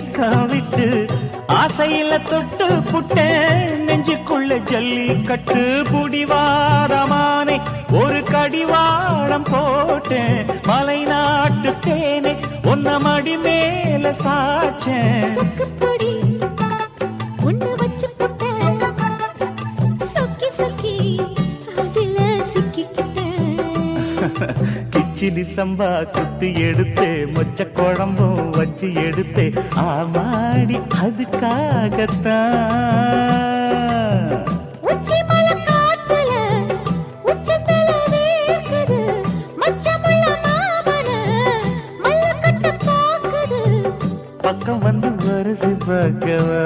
வெக்கம் விட்டு ஆசையில தொட்டு புட்டேன் நெஞ்சுக்குள்ள ஜல்லி கட்டு புடிவாரமானே ஒரு கடிவாளம் போட்டேன் மலை நாட்டு தேனே ஒன்ன மடி மேல சாச்சேன் சொக்குப்பொடி ஒண்ணு வச்சு போட்டேன் சொக்கி சொக்கி அதுல சிக்கிக்கிட்டேன் கிச்சிலி சம்பா குத்தி எடுத்தே மொச்ச குழம்பும் வச்சு எடுத்தே ஆமாடி அதுக்காகத்தான் உச்சி மலை காத்துல உச்சத்தல வேக்குது மச்சமுள்ள மாமன மல்ல கட்ட பாக்குது பக்கம் வந்து வருசு பார்க்கவா